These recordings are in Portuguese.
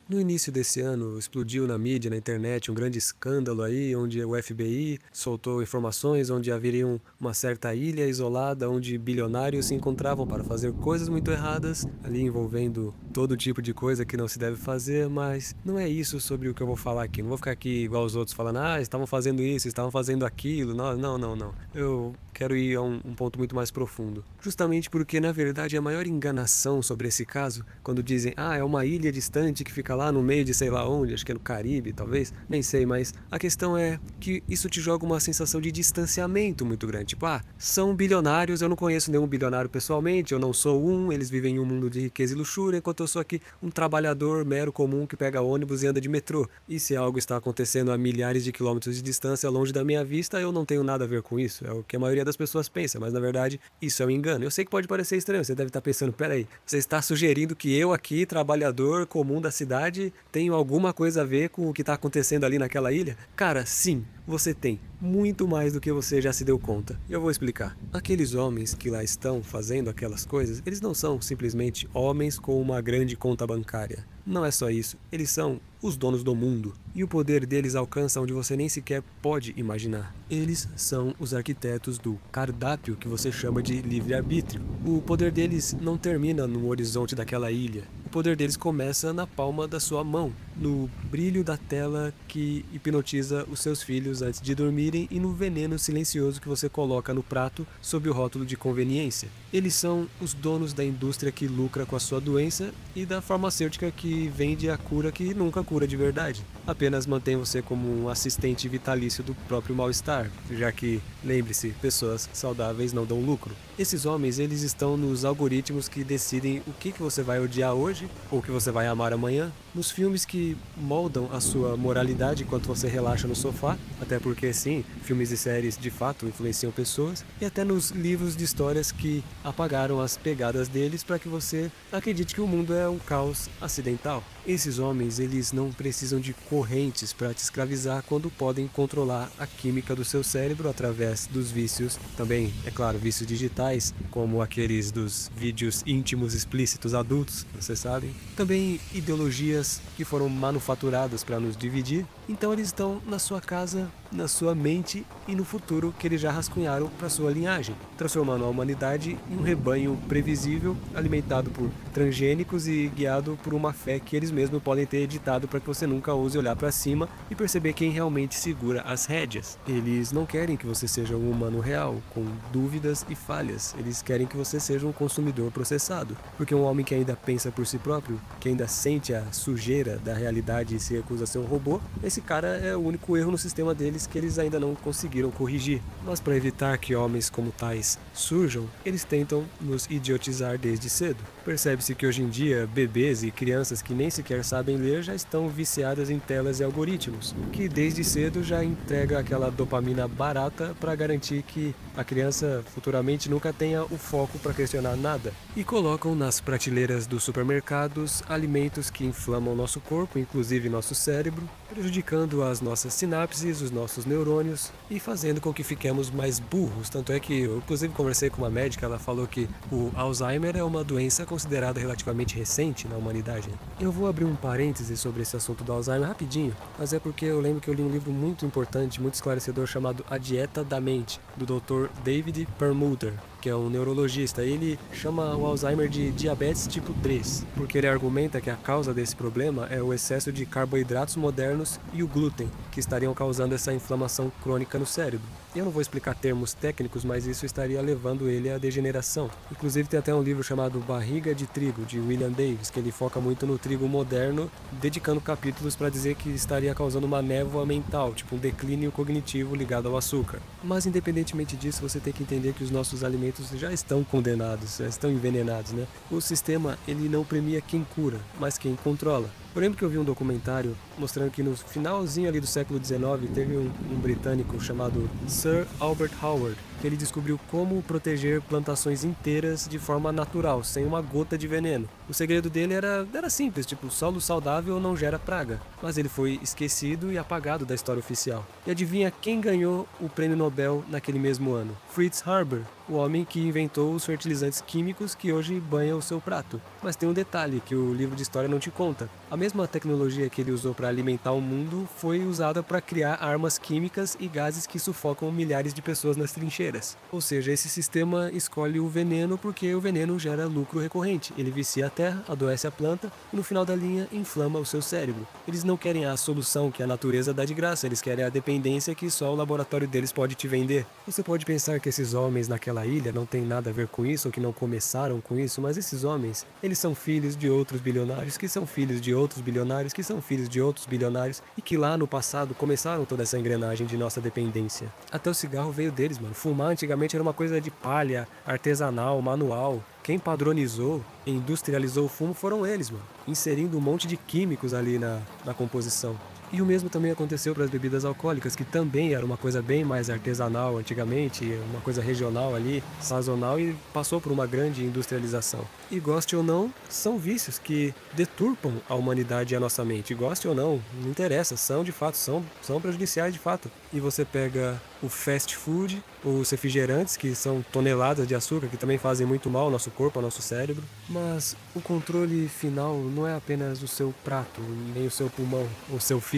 No início desse ano, explodiu na mídia, na internet, um grande escândalo aí, onde o FBI soltou informações onde haveria uma certa ilha isolada onde bilionários se encontravam para fazer coisas muito erradas, ali envolvendo todo tipo de coisa que não se deve fazer, mas não é isso sobre o que eu vou falar aqui. Não vou ficar aqui igual os outros falando, estavam fazendo isso, estavam fazendo aquilo. Não, não, não, não. Eu quero ir a um ponto muito mais profundo. Justamente porque, na verdade, a maior enganação sobre esse caso, quando dizem, é uma ilha distante que fica lá no meio de sei lá onde, acho que é no Caribe, talvez, nem sei, mas a questão é que isso te joga uma sensação de distanciamento muito grande. Tipo, são bilionários, eu não conheço nenhum bilionário pessoalmente, eu não sou um, eles vivem em um mundo de riqueza e luxúria, enquanto eu sou aqui um trabalhador mero comum que pega ônibus e anda de metrô. E se algo está acontecendo a milhares de quilômetros de distância, longe da minha vista, eu não tenho nada a ver com isso. É o que a maioria das pessoas pensa, mas na verdade isso é um engano. Eu sei que pode parecer estranho, você deve estar pensando, peraí, você está sugerindo que eu aqui, trabalhador comum da cidade, tenho alguma coisa a ver com o que está acontecendo ali naquela ilha? Cara, sim, você tem. Muito mais do que você já se deu conta. E eu vou explicar. Aqueles homens que lá estão fazendo aquelas coisas, eles não são simplesmente homens com uma grande conta bancária. Não é só isso, eles são os donos do mundo. E o poder deles alcança onde você nem sequer pode imaginar. Eles são os arquitetos do cardápio que você chama de livre-arbítrio. O poder deles não termina no horizonte daquela ilha. O poder deles começa na palma da sua mão, no brilho da tela que hipnotiza os seus filhos antes de dormirem e no veneno silencioso que você coloca no prato sob o rótulo de conveniência. Eles são os donos da indústria que lucra com a sua doença e da farmacêutica que vende a cura que nunca cura de verdade. Apenas mantém você como um assistente vitalício do próprio mal-estar, já que, lembre-se, pessoas saudáveis não dão lucro. Esses homens, eles estão nos algoritmos que decidem o que você vai odiar hoje ou que você vai amar amanhã, nos filmes que moldam a sua moralidade enquanto você relaxa no sofá, até porque sim, filmes e séries de fato influenciam pessoas, e até nos livros de histórias que apagaram as pegadas deles para que você acredite que o mundo é um caos acidental. Esses homens, eles não precisam de correntes para te escravizar quando podem controlar a química do seu cérebro através dos vícios, também, é claro, vícios digitais, como aqueles dos vídeos íntimos explícitos adultos, vocês sabem. Também ideologias que foram manufaturadas para nos dividir, então eles estão na sua casa, na sua mente e no futuro que eles já rascunharam para sua linhagem, transformando a humanidade em um rebanho previsível, alimentado por transgênicos e guiado por uma fé que eles mesmos podem ter editado para que você nunca ouse olhar para cima e perceber quem realmente segura as rédeas. Eles não querem que você seja um humano real, com dúvidas e falhas. Eles querem que você seja um consumidor processado, porque um homem que ainda pensa por si próprio, que ainda sente a sujeira da realidade e se recusa a ser um robô, esse cara é o único erro no sistema deles que eles ainda não conseguiram corrigir. Mas para evitar que homens como tais surjam, eles tentam nos idiotizar desde cedo. Percebe-se que hoje em dia, bebês e crianças que nem sequer sabem ler já estão viciadas em telas e algoritmos, que desde cedo já entrega aquela dopamina barata para garantir que a criança futuramente nunca tenha o foco para questionar nada. E colocam nas prateleiras dos supermercados alimentos que inflamam nosso corpo, inclusive nosso cérebro, prejudicando as nossas sinapses, os nossos neurônios e fazendo com que fiquemos mais burros. Tanto é que eu, inclusive, conversei com uma médica, ela falou que o Alzheimer é uma doença considerada relativamente recente na humanidade. Eu vou abrir um parêntese sobre esse assunto do Alzheimer rapidinho, mas é porque eu lembro que eu li um livro muito importante, muito esclarecedor, chamado A Dieta da Mente, do Dr. David Perlmutter, que é um neurologista. Ele chama o Alzheimer de diabetes tipo 3, porque ele argumenta que a causa desse problema é o excesso de carboidratos modernos e o glúten, que estariam causando essa inflamação crônica no cérebro. Eu não vou explicar termos técnicos, mas isso estaria levando ele à degeneração. Inclusive tem até um livro chamado Barriga de Trigo, de William Davis, que ele foca muito no trigo moderno, dedicando capítulos para dizer que estaria causando uma névoa mental, tipo um declínio cognitivo ligado ao açúcar. Mas independentemente disso, você tem que entender que os nossos alimentos já estão condenados, já estão envenenados, né? O sistema, ele não premia quem cura, mas quem controla. Eu lembro que eu vi um documentário mostrando que no finalzinho ali do século XIX teve um britânico chamado Sir Albert Howard, que ele descobriu como proteger plantações inteiras de forma natural, sem uma gota de veneno. O segredo dele era simples, tipo, solo saudável não gera praga. Mas ele foi esquecido e apagado da história oficial. E adivinha quem ganhou o prêmio Nobel naquele mesmo ano? Fritz Haber, o homem que inventou os fertilizantes químicos que hoje banham o seu prato. Mas tem um detalhe que o livro de história não te conta. A mesma tecnologia que ele usou para alimentar o mundo foi usada para criar armas químicas e gases que sufocam milhares de pessoas nas trincheiras. Ou seja, esse sistema escolhe o veneno porque o veneno gera lucro recorrente. Ele vicia a terra, adoece a planta e no final da linha inflama o seu cérebro. Eles não querem a solução que a natureza dá de graça, eles querem a dependência que só o laboratório deles pode te vender. Você pode pensar que esses homens naquela ilha não têm nada a ver com isso ou que não começaram com isso, mas esses homens, eles são filhos de outros bilionários que são filhos de outros bilionários que são filhos de outros bilionários e que lá no passado começaram toda essa engrenagem de nossa dependência. Até o cigarro veio deles, mano. Fumar antigamente era uma coisa de palha, artesanal, manual. Quem padronizou e industrializou o fumo foram eles, mano. Inserindo um monte de químicos ali na composição. E o mesmo também aconteceu para as bebidas alcoólicas, que também era uma coisa bem mais artesanal antigamente, uma coisa regional ali, sazonal, e passou por uma grande industrialização. E goste ou não, são vícios que deturpam a humanidade e a nossa mente. Goste ou não, não interessa, são de fato, são prejudiciais de fato. E você pega o fast food, os refrigerantes, que são toneladas de açúcar, que também fazem muito mal ao nosso corpo, ao nosso cérebro. Mas o controle final não é apenas o seu prato, nem o seu pulmão, o seu fígado.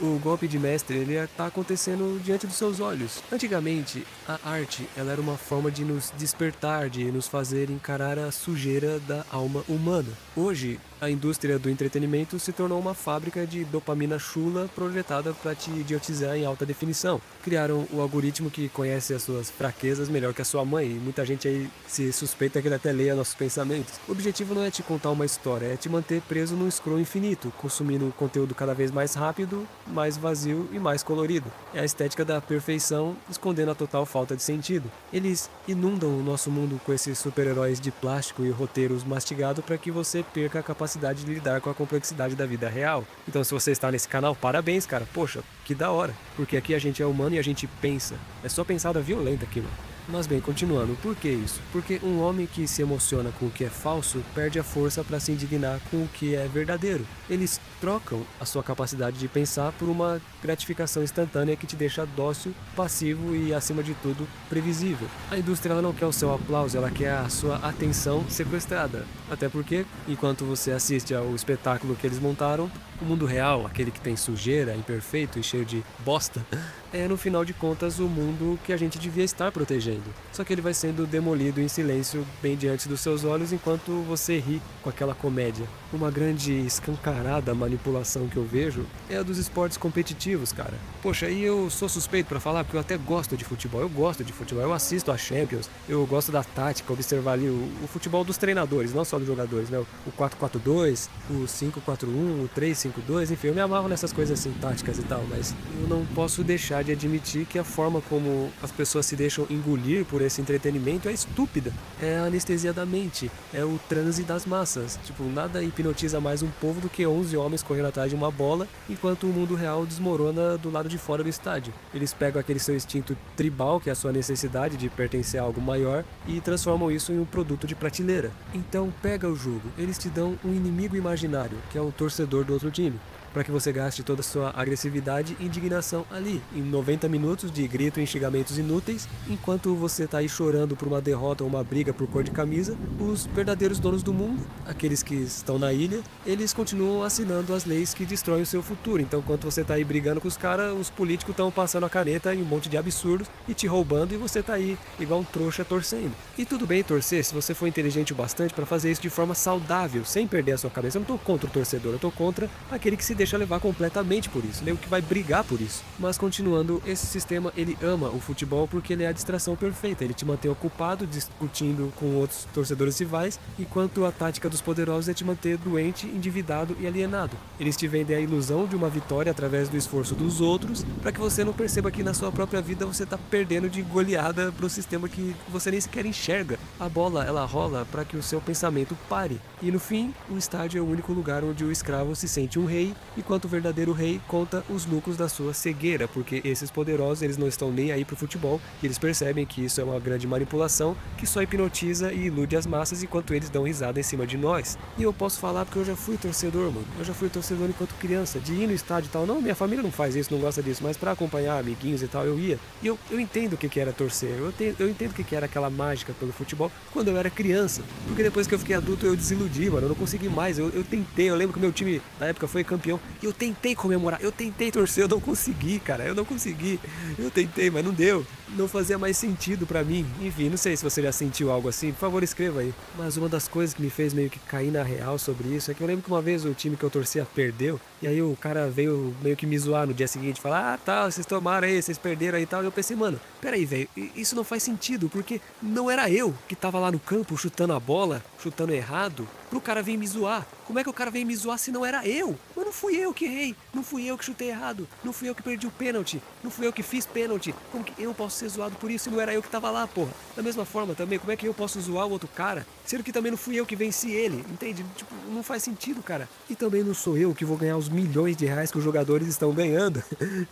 O golpe de mestre, ele está acontecendo diante dos seus olhos. Antigamente, a arte, ela era uma forma de nos despertar, de nos fazer encarar a sujeira da alma humana. Hoje, a indústria do entretenimento se tornou uma fábrica de dopamina chula projetada para te idiotizar em alta definição. Criaram o algoritmo que conhece as suas fraquezas melhor que a sua mãe, e muita gente aí se suspeita que ele até leia nossos pensamentos. O objetivo não é te contar uma história, é te manter preso num scroll infinito, consumindo conteúdo cada vez mais rápido, mais vazio e mais colorido. É a estética da perfeição, escondendo a total falta de sentido. Eles inundam o nosso mundo com esses super-heróis de plástico e roteiros mastigados para que você perca a capacidade de lidar com a complexidade da vida real. Então, se você está nesse canal, parabéns, cara. Poxa, que da hora. Porque aqui a gente é humano e a gente pensa. É só pensada violenta aqui, mano. Mas bem, continuando, por que isso? Porque um homem que se emociona com o que é falso perde a força para se indignar com o que é verdadeiro. Eles trocam a sua capacidade de pensar por uma gratificação instantânea que te deixa dócil, passivo e, acima de tudo, previsível. A indústria ela não quer o seu aplauso, ela quer a sua atenção sequestrada. Até porque, enquanto você assiste ao espetáculo que eles montaram, o mundo real, aquele que tem sujeira, imperfeito e cheio de bosta, é, no final de contas, o mundo que a gente devia estar protegendo. Só que ele vai sendo demolido em silêncio bem diante dos seus olhos enquanto você ri com aquela comédia. Uma grande escancarada manipulação que eu vejo é a dos esportes competitivos, cara. Poxa, e eu sou suspeito pra falar porque eu até gosto de futebol. Eu gosto de futebol, eu assisto a Champions, eu gosto da tática, observar ali o futebol dos treinadores, não só dos jogadores, né? O 4-4-2, o 5-4-1, o 3-5-2, enfim, eu me amarro nessas coisas assim, táticas e tal, mas eu não posso deixar de admitir que a forma como as pessoas se deixam engolir por esse entretenimento é estúpida. É a anestesia da mente, é o transe das massas. Tipo, nada hipnotiza mais um povo do que 11 homens correndo atrás de uma bola, enquanto o mundo real desmorona do lado de fora do estádio. Eles pegam aquele seu instinto tribal, que é a sua necessidade de pertencer a algo maior, e transformam isso em um produto de prateleira. Então pega o jogo, eles te dão um inimigo imaginário, que é o torcedor do outro time, para que você gaste toda a sua agressividade e indignação ali, em 90 minutos de grito e xingamentos inúteis, enquanto você tá aí chorando por uma derrota ou uma briga por cor de camisa, os verdadeiros donos do mundo, aqueles que estão na ilha, eles continuam assinando as leis que destroem o seu futuro. Então, enquanto você tá aí brigando com os caras, os políticos estão passando a caneta em um monte de absurdos e te roubando, e você tá aí igual um trouxa torcendo. E tudo bem torcer se você for inteligente o bastante para fazer isso de forma saudável, sem perder a sua cabeça. Eu não tô contra o torcedor, eu tô contra aquele que se deixa levar completamente por isso, nem o que vai brigar por isso. Mas continuando, esse sistema ele ama o futebol porque ele é a distração perfeita, ele te mantém ocupado discutindo com outros torcedores rivais, enquanto a tática dos poderosos é te manter doente, endividado e alienado. Eles te vendem a ilusão de uma vitória através do esforço dos outros, para que você não perceba que na sua própria vida você tá perdendo de goleada pro sistema que você nem sequer enxerga. A bola, ela rola para que o seu pensamento pare. E no fim, o estádio é o único lugar onde o escravo se sente um rei, enquanto o verdadeiro rei conta os lucros da sua cegueira, porque esses poderosos, eles não estão nem aí pro futebol, e eles percebem que isso é uma grande manipulação, que só hipnotiza e ilude as massas, enquanto eles dão risada em cima de nós. E eu posso falar porque eu já fui torcedor, mano. Eu já fui torcedor enquanto criança, de ir no estádio e tal. Não, minha família não faz isso, não gosta disso, mas pra acompanhar amiguinhos e tal, eu ia. E eu entendo o que era torcer, eu entendo o que era aquela mágica pelo futebol quando eu era criança. Porque depois que eu fiquei adulto, eu desiludi, mano. Eu não consegui mais. Eu tentei, eu lembro que meu time na época foi campeão. E eu tentei comemorar, eu tentei torcer, eu não consegui, cara. Eu não consegui. Eu tentei, mas não deu. Não fazia mais sentido pra mim. Enfim, não sei se você já sentiu algo assim. Por favor, escreva aí. Mas uma das coisas que me fez meio que cair na real sobre isso é que eu lembro que uma vez o time que eu torcia perdeu. E aí o cara veio meio que me zoar no dia seguinte. Falar, ah, tá, vocês tomaram aí, vocês perderam aí e tal. E eu pensei, mano, peraí, velho. Isso não faz sentido. Porque não era eu que tava lá no campo chutando a bola, chutando errado, pro cara vir me zoar. Como é que o cara veio me zoar se não era eu? Mas não fui eu que errei, não fui eu que chutei errado, não fui eu que perdi o pênalti, não fui eu que fiz pênalti. Como que eu posso ser zoado por isso se não era eu que tava lá, porra? Da mesma forma também, como é que eu posso zoar o outro cara, sendo que também não fui eu que venci ele, entende? Tipo, não faz sentido, cara. E também não sou eu que vou ganhar os milhões de reais que os jogadores estão ganhando,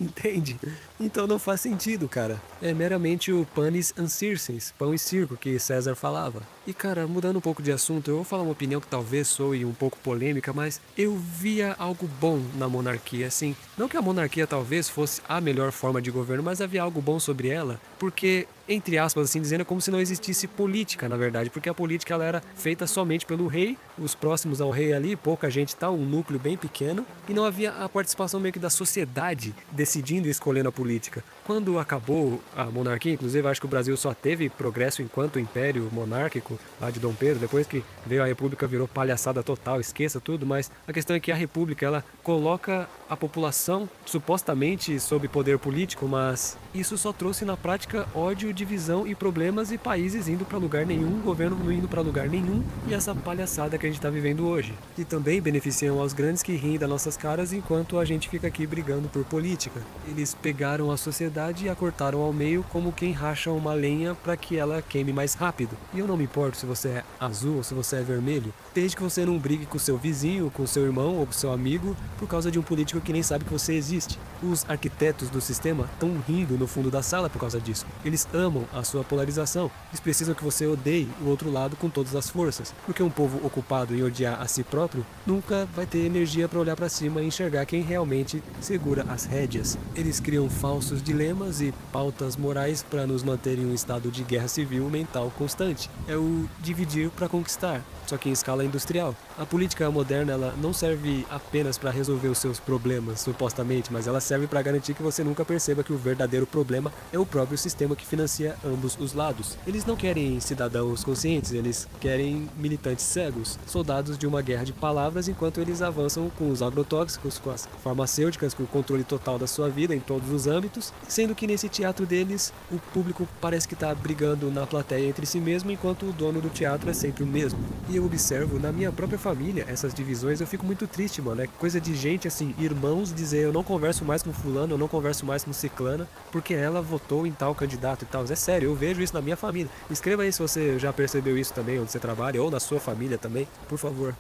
entende? Então não faz sentido, cara. É meramente o panis and circens, pão e circo, que César falava. E cara, mudando um pouco de assunto, eu vou falar uma opinião que talvez soe um pouco polêmica, mas eu via algo bom na monarquia, assim. Não que a monarquia talvez fosse a melhor forma de governo, mas havia algo bom sobre ela, porque, entre aspas, assim dizendo, é como se não existisse política, na verdade, porque a política ela era feita somente pelo rei, os próximos ao rei ali, pouca gente e tal, um núcleo bem pequeno, e não havia a participação meio que da sociedade decidindo e escolhendo a política. Quando acabou a monarquia, inclusive, eu acho que o Brasil só teve progresso enquanto império monárquico, lá de Dom Pedro, depois que veio a república virou palhaçada total, esqueça tudo, mas a questão é que a república, ela coloca a população supostamente sob poder político, mas isso só trouxe na prática ódio, divisão e problemas e países indo pra lugar nenhum, governo não indo pra lugar nenhum e essa palhaçada que a gente tá vivendo hoje. E também beneficiam aos grandes que riem das nossas caras enquanto a gente fica aqui brigando por política. Eles pegaram a sociedade e a cortaram ao meio como quem racha uma lenha para que ela queime mais rápido. E eu não me importo se você é azul ou se você é vermelho, desde que você não brigue com seu vizinho, com seu irmão ou com seu amigo por causa de um político que nem sabe que você existe. Os arquitetos do sistema estão rindo no fundo da sala por causa disso. Eles amam a sua polarização. Eles precisam que você odeie o outro lado com todas as forças, porque um povo ocupado em odiar a si próprio nunca vai ter energia para olhar para cima e enxergar quem realmente segura as rédeas. Eles criam falsos dilemas e pautas morais para nos manter em um estado de guerra civil mental constante. É o dividir para conquistar, só que em escala industrial. A política moderna ela não serve apenas para resolver os seus problemas, supostamente, mas ela serve para garantir que você nunca perceba que o verdadeiro problema é o próprio sistema que financia ambos os lados. Eles não querem cidadãos conscientes, eles querem militantes cegos, soldados de uma guerra de palavras, enquanto eles avançam com os agrotóxicos, com as farmacêuticas, com o controle total da sua vida em todos os âmbitos, sendo que nesse teatro deles, o público parece que está brigando na plateia entre si mesmo, enquanto o dono do teatro é sempre o mesmo. E eu observo na minha própria família essas divisões, eu fico muito triste, mano. É coisa de gente assim, irmãos dizer eu não converso mais com fulano, eu não converso mais com ciclana, porque ela votou em tal candidato e tal. É sério, eu vejo isso na minha família. Escreva aí se você já percebeu isso também, onde você trabalha, ou na sua família também, por favor.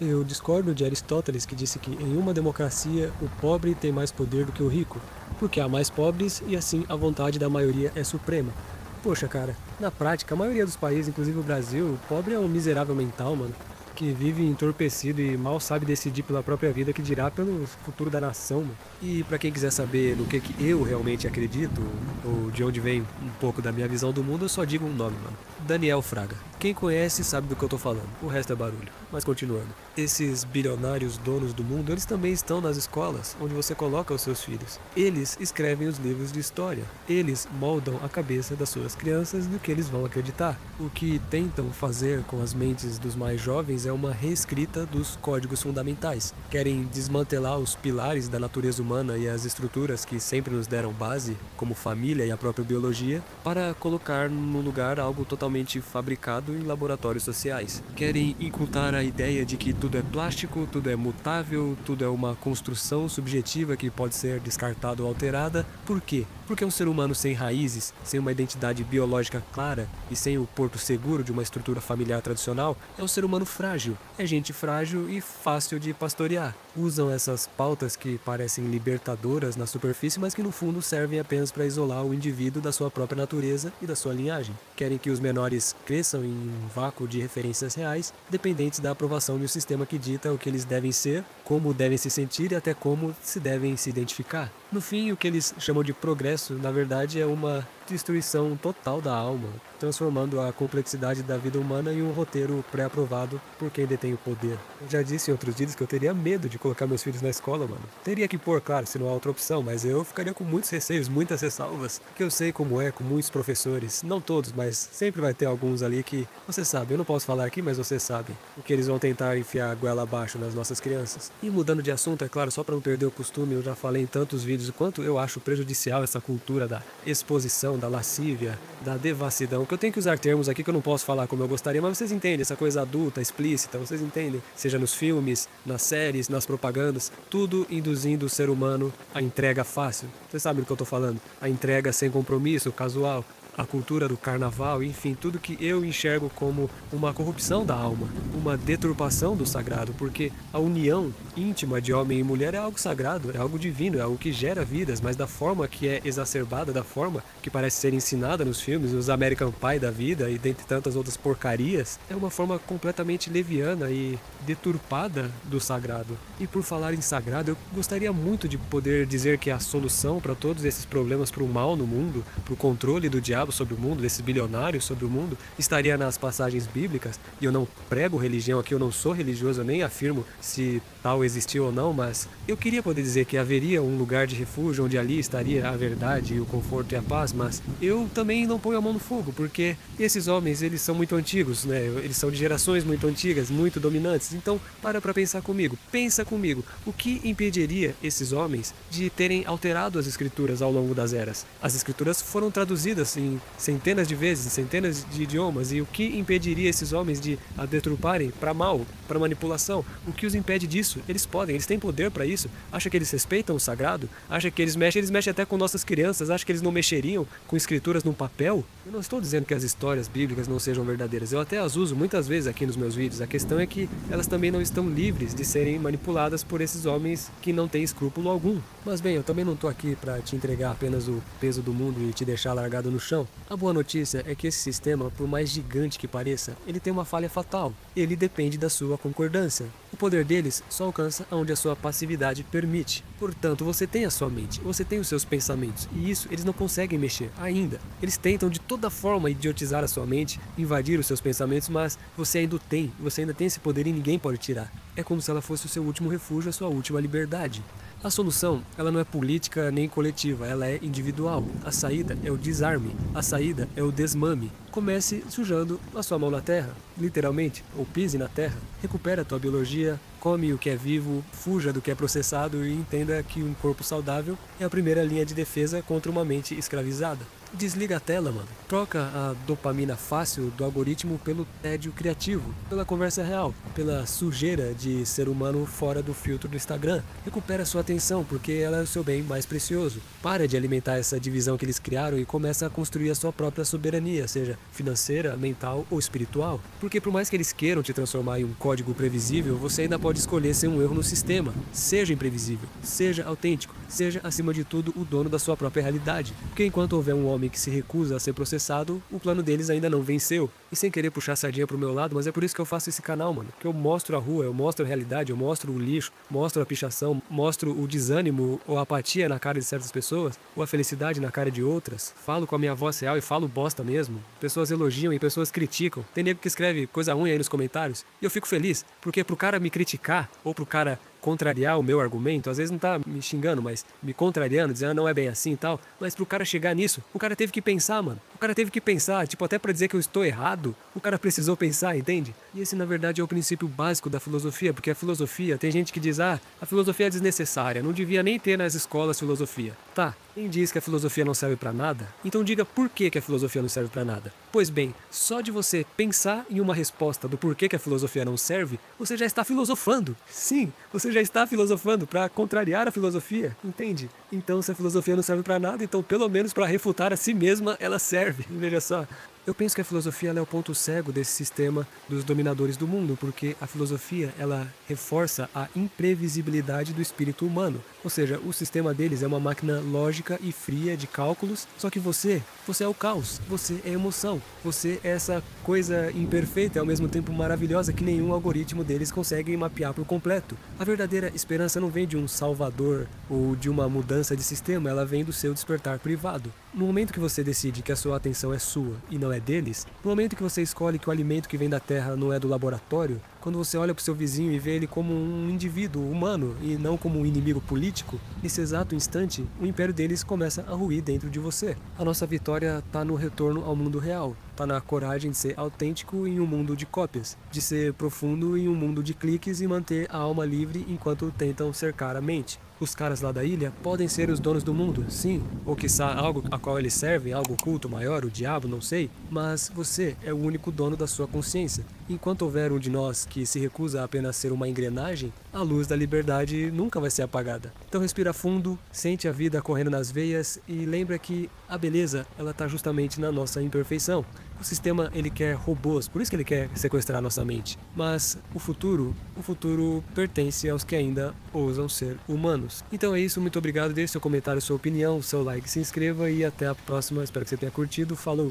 Eu discordo de Aristóteles, que disse que em uma democracia o pobre tem mais poder do que o rico, porque há mais pobres e assim a vontade da maioria é suprema. Poxa, cara, na prática, a maioria dos países, inclusive o Brasil, o pobre é um miserável mental, mano, que vive entorpecido e mal sabe decidir pela própria vida, que dirá pelo futuro da nação, mano. E pra quem quiser saber no que eu realmente acredito, ou de onde vem um pouco da minha visão do mundo, eu só digo um nome, mano. Daniel Fraga. Quem conhece sabe do que eu tô falando, o resto é barulho. Mas continuando. Esses bilionários donos do mundo, eles também estão nas escolas, onde você coloca os seus filhos. Eles escrevem os livros de história. Eles moldam a cabeça das suas crianças no que eles vão acreditar. O que tentam fazer com as mentes dos mais jovens é uma reescrita dos códigos fundamentais. Querem desmantelar os pilares da natureza humana e as estruturas que sempre nos deram base, como família e a própria biologia, para colocar no lugar algo totalmente fabricado em laboratórios sociais. Querem incultar a ideia de que tudo é plástico, tudo é mutável, tudo é uma construção subjetiva que pode ser descartada ou alterada. Por quê? Porque um ser humano sem raízes, sem uma identidade biológica clara e sem o porto seguro de uma estrutura familiar tradicional, é um ser humano frágil. É gente frágil e fácil de pastorear. usam essas pautas que parecem libertadoras na superfície, mas que no fundo servem apenas para isolar o indivíduo da sua própria natureza e da sua linhagem. Querem que os menores cresçam em um vácuo de referências reais, dependentes da aprovação de um sistema que dita o que eles devem ser, como devem se sentir e até como se devem se identificar. No fim, o que eles chamam de progresso, na verdade, é uma destruição total da alma, transformando a complexidade da vida humana em um roteiro pré-aprovado por quem detém o poder. Eu já disse em outros vídeos que eu teria medo de colocar meus filhos na escola, mano. Teria que pôr, claro, se não há outra opção, mas eu ficaria com muitos receios, muitas ressalvas, que eu sei como é com muitos professores, não todos, mas sempre vai ter alguns ali que, você sabe, eu não posso falar aqui, mas você sabe, o que eles vão tentar enfiar a goela abaixo nas nossas crianças. E mudando de assunto, é claro, só para não perder o costume, eu já falei em tantos vídeos o quanto eu acho prejudicial essa cultura da exposição, da lascívia, da devassidão, que eu tenho que usar termos aqui que eu não posso falar como eu gostaria, mas vocês entendem, essa coisa adulta, explícita, vocês entendem, seja nos filmes, nas séries, nas propagandas, tudo induzindo o ser humano à entrega fácil. Vocês sabem do que eu tô falando? A entrega sem compromisso, casual, a cultura do carnaval, enfim, tudo que eu enxergo como uma corrupção da alma, uma deturpação do sagrado, porque a união íntima de homem e mulher é algo sagrado, é algo divino, é algo que gera vidas, mas da forma que é exacerbada, da forma que parece ser ensinada nos filmes, nos American Pie da vida e dentre tantas outras porcarias, é uma forma completamente leviana e deturpada do sagrado. E por falar em sagrado, eu gostaria muito de poder dizer que a solução para todos esses problemas, para o mal no mundo, para o controle do diabo sobre o mundo, desses bilionários sobre o mundo, estaria nas passagens bíblicas. E eu não prego religião aqui, eu não sou religioso, eu nem afirmo se tal existiu ou não, mas eu queria poder dizer que haveria um lugar de refúgio onde ali estaria a verdade, o conforto e a paz, mas eu também não ponho a mão no fogo, porque esses homens, eles são muito antigos, né? Eles são de gerações muito antigas, muito dominantes. Então, para pensar comigo, pensa comigo, o que impediria esses homens de terem alterado as escrituras ao longo das eras? As escrituras foram traduzidas em centenas de vezes, em centenas de idiomas, e o que impediria esses homens de a deturparem para mal, para manipulação? O que os impede disso? Eles podem, eles têm poder para isso. Acha que eles respeitam o sagrado? Acha que eles mexem até com nossas crianças? Acha que eles não mexeriam com escrituras num papel? Eu não estou dizendo que as histórias bíblicas não sejam verdadeiras, eu até as uso muitas vezes aqui nos meus vídeos. A questão é que elas também não estão livres de serem manipuladas por esses homens que não têm escrúpulo algum. Mas bem, eu também não estou aqui para te entregar apenas o peso do mundo e te deixar largado no chão. A boa notícia é que esse sistema, por mais gigante que pareça, ele tem uma falha fatal. Ele depende da sua concordância. O poder deles só alcança onde a sua passividade permite. Portanto, você tem a sua mente, você tem os seus pensamentos, e isso eles não conseguem mexer ainda. Eles tentam de toda forma idiotizar a sua mente, invadir os seus pensamentos, mas você ainda tem esse poder e ninguém pode tirar. É como se ela fosse o seu último refúgio, a sua última liberdade. A solução, ela não é política nem coletiva, ela é individual. A saída é o desarme, a saída é o desmame. Comece sujando a sua mão na terra, literalmente, ou pise na terra. Recupere a tua biologia, come o que é vivo, fuja do que é processado e entenda que um corpo saudável é a primeira linha de defesa contra uma mente escravizada. Desliga a tela, mano. Troca a dopamina fácil do algoritmo pelo tédio criativo, pela conversa real, pela sujeira de ser humano fora do filtro do Instagram. Recupera sua atenção, porque ela é o seu bem mais precioso. Para de alimentar essa divisão que eles criaram e começa a construir a sua própria soberania, seja financeira, mental ou espiritual. Porque por mais que eles queiram te transformar em um código previsível, você ainda pode escolher ser um erro no sistema. Seja imprevisível, seja autêntico, seja acima de tudo o dono da sua própria realidade. Porque enquanto houver um homem que se recusa a ser processado, o plano deles ainda não venceu. E sem querer puxar a sardinha pro meu lado, mas é por isso que eu faço esse canal, mano. Que eu mostro a rua, eu mostro a realidade, eu mostro o lixo, mostro a pichação, mostro o desânimo ou a apatia na cara de certas pessoas, ou a felicidade na cara de outras. Falo com a minha voz real e falo bosta mesmo. Pessoas elogiam e pessoas criticam. Tem nego que escreve coisa ruim aí nos comentários. E eu fico feliz, porque pro cara me criticar, ou pro cara contrariar o meu argumento, às vezes não tá me xingando, mas me contrariando, dizendo não é bem assim e tal, mas pro cara chegar nisso, o cara teve que pensar, mano. O cara teve que pensar, tipo, até pra dizer que eu estou errado, o cara precisou pensar, entende? E esse, na verdade, é o princípio básico da filosofia, porque a filosofia, tem gente que diz, a filosofia é desnecessária, não devia nem ter nas escolas filosofia. Tá, quem diz que a filosofia não serve pra nada? Então diga por que a filosofia não serve pra nada. Pois bem, só de você pensar em uma resposta do porquê que a filosofia não serve, você já está filosofando. Sim, você já está filosofando para contrariar a filosofia, entende? Então se a filosofia não serve para nada, então pelo menos para refutar a si mesma ela serve. Veja só. Eu penso que a filosofia ela é o ponto cego desse sistema dos dominadores do mundo, porque a filosofia ela reforça a imprevisibilidade do espírito humano. Ou seja, o sistema deles é uma máquina lógica e fria de cálculos, só que você é o caos, você é emoção, você é essa coisa imperfeita e ao mesmo tempo maravilhosa que nenhum algoritmo deles consegue mapear por completo. A verdadeira esperança não vem de um salvador ou de uma mudança de sistema, ela vem do seu despertar privado. No momento que você decide que a sua atenção é sua e não é deles, no momento que você escolhe que o alimento que vem da terra não é do laboratório, quando você olha para o seu vizinho e vê ele como um indivíduo humano e não como um inimigo político, nesse exato instante, o império deles começa a ruir dentro de você. A nossa vitória está no retorno ao mundo real, está na coragem de ser autêntico em um mundo de cópias, de ser profundo em um mundo de cliques e manter a alma livre enquanto tentam cercar a mente. Os caras lá da ilha podem ser os donos do mundo, sim, ou quiçá algo a qual eles servem, algo oculto maior, o diabo, não sei, mas você é o único dono da sua consciência. Enquanto houver um de nós que se recusa a apenas ser uma engrenagem, a luz da liberdade nunca vai ser apagada. Então respira fundo, sente a vida correndo nas veias e lembra que a beleza, ela está justamente na nossa imperfeição. O sistema, ele quer robôs, por isso que ele quer sequestrar nossa mente. Mas o futuro pertence aos que ainda ousam ser humanos. Então é isso, muito obrigado, deixe seu comentário, sua opinião, seu like, se inscreva e até a próxima. Espero que você tenha curtido. Falou!